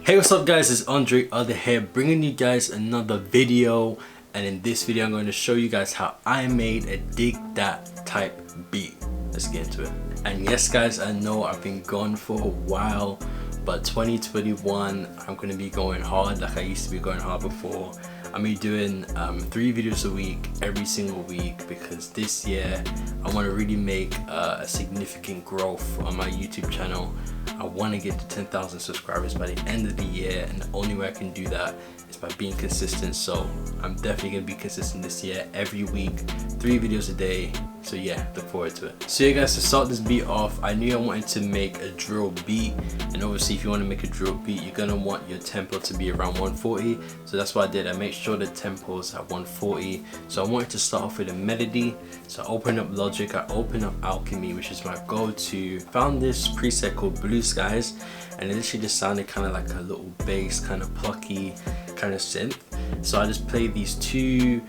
Hey, what's up guys, it's AndreOth here, bringing you guys another video. And in this video I'm going to show you guys how I made a DIGDAT type beat. Let's get into it. And yes guys, I know I've been gone for a while, but 2021 I'm going to be going hard like I used to be going hard before. I'm going to be doing 3 videos a week every single week, because this year I want to really make a significant growth on my YouTube channel. I want to get to 10,000 subscribers by the end of the year, and the only way I can do that is by being consistent. So I'm definitely going to be consistent this year, every week, 3 videos a day. So yeah, look forward to it. So yeah guys, to start this beat off, I knew I wanted to make a drill beat, and obviously if you want to make a drill beat, you're going to want your tempo to be around 140. So that's what I did. I made sure the tempo's at 140. So I wanted to start off with a melody. So I opened up Logic, I opened up Alchemy, which is my go-to. Found this preset called Blue Skies, and it literally just sounded kind of like a little bass, kind of plucky kind of synth. So I just played these two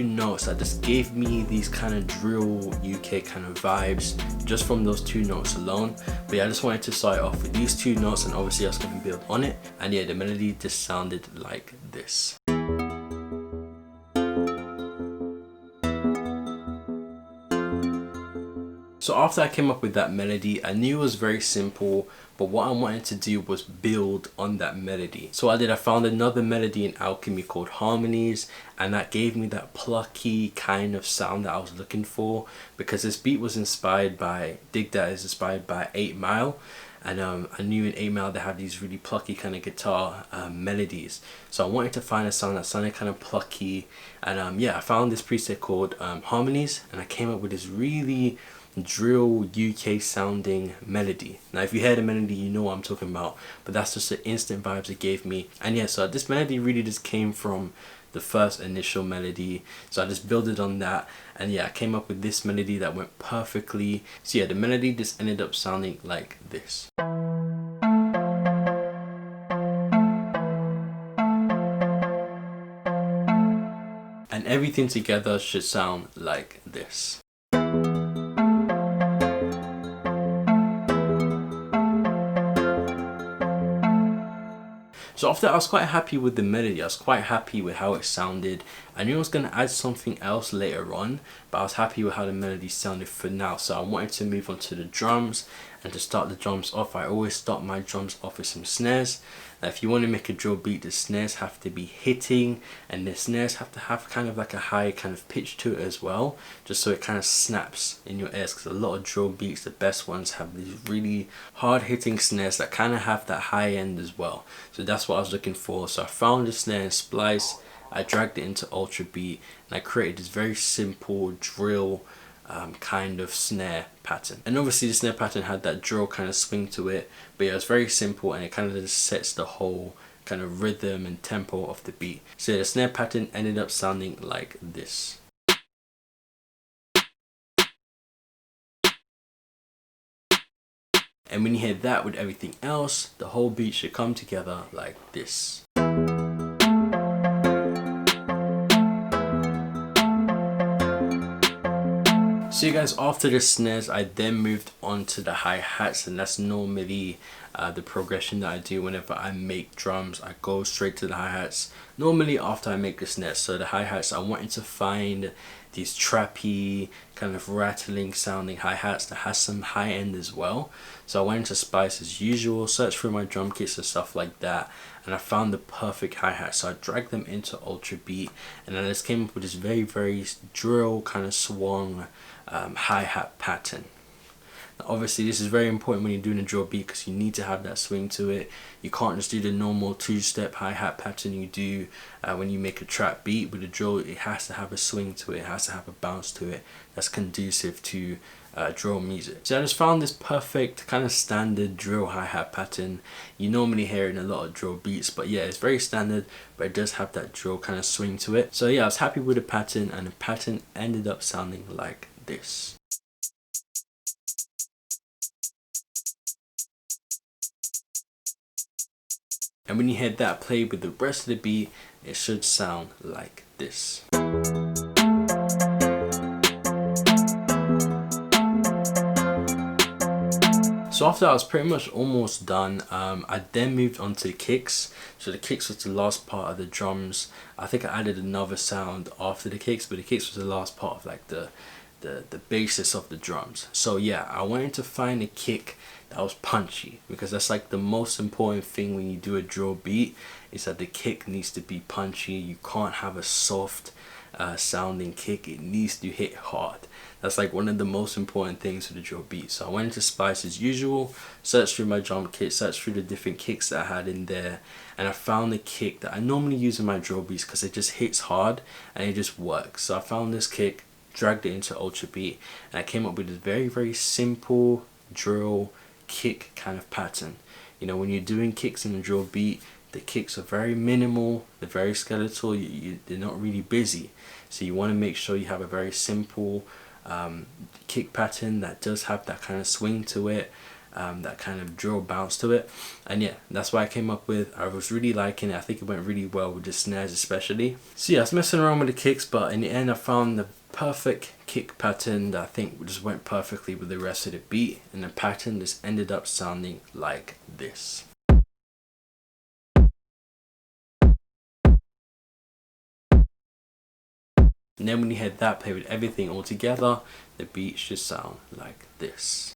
notes that just gave me these kind of drill UK kind of vibes just from those 2 notes alone. But yeah, I just wanted to start off with these 2 notes, and obviously I was going to build on it. And yeah, the melody just sounded like this. So after I came up with that melody, I knew it was very simple, but what I wanted to do was build on that melody. So I found another melody in Alchemy called Harmonies, and that gave me that plucky kind of sound that I was looking for, because this beat was inspired by, DIGDAT is inspired by 8 Mile. And I knew in 8 Mile they have these really plucky kind of guitar melodies. So I wanted to find a sound that sounded kind of plucky. And yeah, I found this preset called Harmonies, and I came up with this really drill UK sounding melody. Now if you hear the melody, you know what I'm talking about, but that's just the instant vibes it gave me. And yeah, so this melody really just came from the first initial melody, so I just built it on that. And yeah, I came up with this melody that went perfectly. So yeah, the melody just ended up sounding like this. And everything together should sound like this. So after that, I was quite happy with the melody. I was quite happy with how it sounded. I knew I was going to add something else later on, but I was happy with how the melody sounded for now. So I wanted to move on to the drums. And to start the drums off, I always start my drums off with some snares. Now if you want to make a drill beat, the snares have to be hitting, and the snares have to have kind of like a high kind of pitch to it as well, just so it kind of snaps in your ears. Because a lot of drill beats, the best ones, have these really hard hitting snares that kind of have that high end as well. So that's what I was looking for. So I found the snare in Splice, I dragged it into Ultra Beat, and I created this very simple drill kind of snare pattern. And obviously the snare pattern had that drill kind of swing to it, but yeah, it was very simple, and it kind of just sets the whole kind of rhythm and tempo of the beat. So yeah, the snare pattern ended up sounding like this. And when you hear that with everything else, the whole beat should come together like this. So you guys, after the snares, I then moved on to the hi-hats, and that's normally the progression that I do whenever I make drums. I go straight to the hi-hats normally after I make the snares. So the hi-hats, I wanted to find these trappy kind of rattling sounding hi-hats that has some high end as well. So I went into Spice as usual, searched through my drum kits and stuff like that, and I found the perfect hi-hat. So I dragged them into Ultra Beat, and then I just came up with this very drill kind of swung hi-hat pattern. Now obviously this is very important when you're doing a drill beat, because you need to have that swing to it. You can't just do the normal 2-step hi-hat pattern you do when you make a trap beat. With a drill, it has to have a swing to it, it has to have a bounce to it that's conducive to drill music. So I just found this perfect kind of standard drill hi-hat pattern. You normally hear it in a lot of drill beats, but yeah, it's very standard, but it does have that drill kind of swing to it. So yeah, I was happy with the pattern, and the pattern ended up sounding like this. And when you hear that played with the rest of the beat, it should sound like this. So after I was pretty much almost done, I then moved on to the kicks. So the kicks was the last part of the drums. I think I added another sound after the kicks, but the kicks was the last part of like the basis of the drums. So yeah, I wanted to find a kick that was punchy, because that's like the most important thing when you do a drill beat, is that the kick needs to be punchy. You can't have a soft sounding kick. It needs to hit hard. That's like one of the most important things for the drill beat. So I went into Spice as usual, searched through my drum kit, searched through the different kicks that I had in there, and I found the kick that I normally use in my drill beats because it just hits hard and it just works. So I found this kick, dragged it into Ultra Beat, and I came up with this very simple drill kick kind of pattern. You know, when you're doing kicks in a drill beat, the kicks are very minimal, they're very skeletal, they're not really busy. So you want to make sure you have a very simple kick pattern that does have that kind of swing to it, that kind of drill bounce to it. And yeah, that's what I came up with. I was really liking it. I think it went really well with the snares especially. So yeah, I was messing around with the kicks, but in the end I found the perfect kick pattern that I think just went perfectly with the rest of the beat, and the pattern just ended up sounding like this. And then when you had that play with everything all together, the beat should sound like this.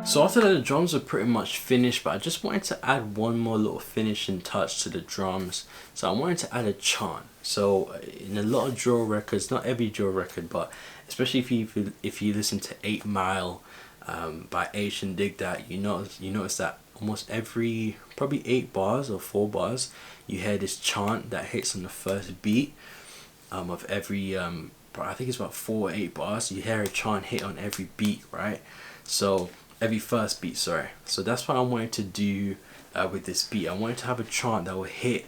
So after that, the drums were pretty much finished, but I just wanted to add one more little finishing touch to the drums. So I wanted to add a chant. So in a lot of drill records, not every drill record, but especially if you listen to 8 Mile by H and DIGDAT, you notice that almost every probably 8 bars or 4 bars, you hear this chant that hits on the first beat of every I think it's about 4 or 8 bars. You hear a chant hit on every beat, right? So every first beat, sorry. So that's what I wanted to do with this beat. I wanted to have a chant that will hit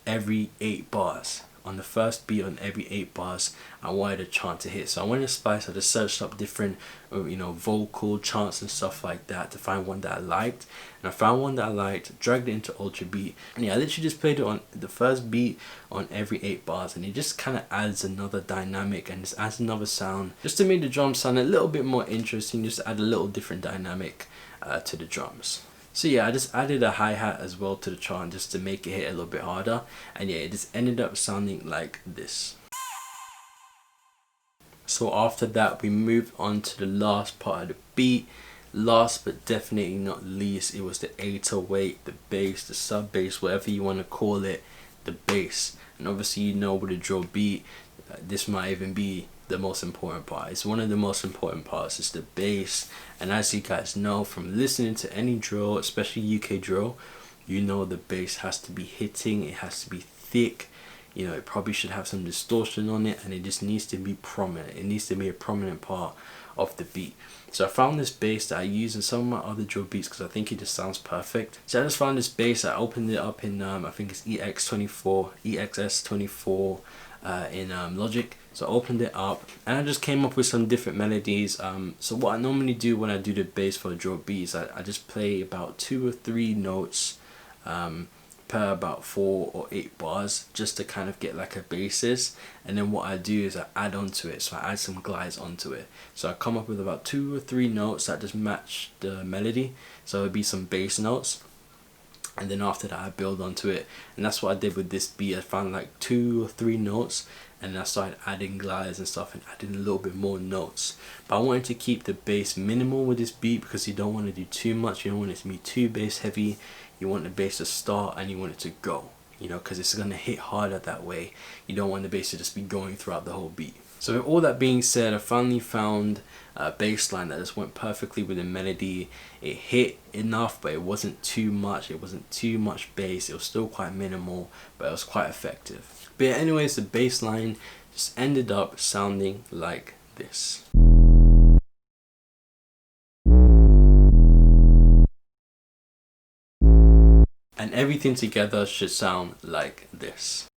every 8 bars. On the first beat, on every 8 bars, I wanted a chant to hit. So I went to Spice, I just searched up different vocal chants and stuff like that to find one that I liked. And I found one that I liked, dragged it into Ultra Beat, and yeah, I literally just played it on the first beat on every 8 bars, and it just kind of adds another dynamic and just adds another sound, just to make the drums sound a little bit more interesting, just add a little different dynamic to the drums. So yeah, I just added a hi-hat as well to the chant just to make it hit a little bit harder, and yeah, it just ended up sounding like this. So after that, we moved on to the last part of the beat. Last but definitely not least, it was the 808, the bass, the sub bass, whatever you want to call it, the bass. And obviously, with a drill beat, this might even be the most important part. It's one of the most important parts, is the bass. And as you guys know from listening to any drill, especially UK drill, the bass has to be hitting, it has to be thick, it probably should have some distortion on it, and it just needs to be prominent. It needs to be a prominent part of the beat. So I found this bass that I use in some of my other drill beats because I think it just sounds perfect. So I just found this bass, I opened it up in I think it's EXS24 in Logic. So I opened it up and I just came up with some different melodies. So what I normally do when I do the bass for a drill beat is I just play about 2 or 3 notes per about 4 or 8 bars, just to kind of get like a basis. And then what I do is I add onto it, so I add some glides onto it. So I come up with about 2 or 3 notes that just match the melody, so it'll be some bass notes, and then after that I build onto it. And that's what I did with this beat. I found like 2 or 3 notes, and I started adding glides and stuff and adding a little bit more notes. But I wanted to keep the bass minimal with this beat because you don't want to do too much. You don't want it to be too bass heavy. You want the bass to start and you want it to go, because it's going to hit harder that way. You don't want the bass to just be going throughout the whole beat. So with all that being said, I finally found a bass line that just went perfectly with the melody. It hit enough, but it wasn't too much. It wasn't too much bass. It was still quite minimal, but it was quite effective. But yeah, anyways, the bass line just ended up sounding like this. And everything together should sound like this.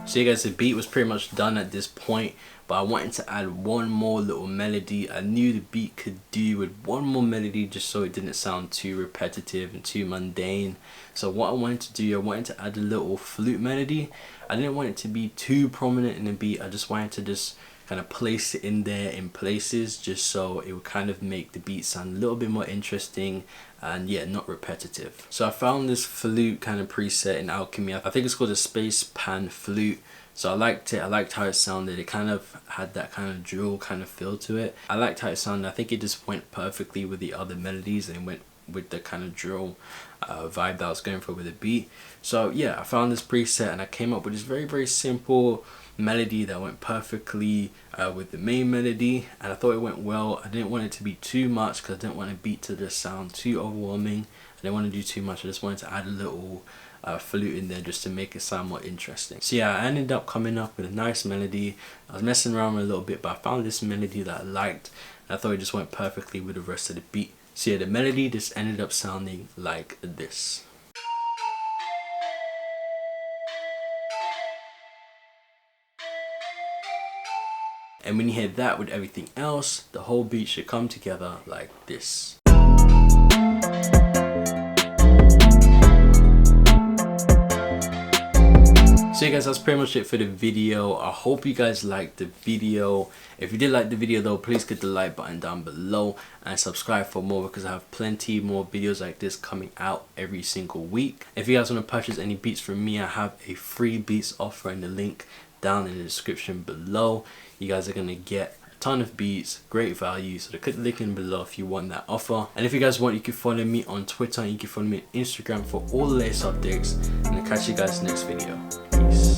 So yeah guys, the beat was pretty much done at this point, but I wanted to add one more little melody. I knew the beat could do with one more melody just so it didn't sound too repetitive and too mundane. So what I wanted to do, I wanted to add a little flute melody. I didn't want it to be too prominent in the beat. I just wanted to just kind of place it in there in places just so it would kind of make the beat sound a little bit more interesting and yeah, not repetitive. So I found this flute kind of preset in Alchemy. I think it's called a Space Pan Flute. So I liked it. I liked how it sounded. It kind of had that kind of drill kind of feel to it. I liked how it sounded. I think it just went perfectly with the other melodies and went with the kind of drill vibe that I was going for with the beat. So yeah, I found this preset and I came up with this very simple melody that went perfectly with the main melody, and I thought it went well. I didn't want it to be too much because I didn't want the beat to just sound too overwhelming. I didn't want to do too much. I just wanted to add a little flute in there just to make it sound more interesting. So yeah, I ended up coming up with a nice melody. I was messing around with it a little bit, but I found this melody that I liked and I thought it just went perfectly with the rest of the beat. So yeah, the melody just ended up sounding like this. And when you hear that with everything else, the whole beat should come together like this. So yeah guys, that's pretty much it for the video. I hope you guys liked the video. If you did like the video though, please hit the like button down below and subscribe for more, because I have plenty more videos like this coming out every single week. If you guys want to purchase any beats from me, I have a free beats offer in the link down in the description below. You guys are going to get a ton of beats, great value, so click the link in below if you want that offer. And if you guys want, you can follow me on Twitter and you can follow me on Instagram for all the latest updates, and I'll catch you guys next video. Peace.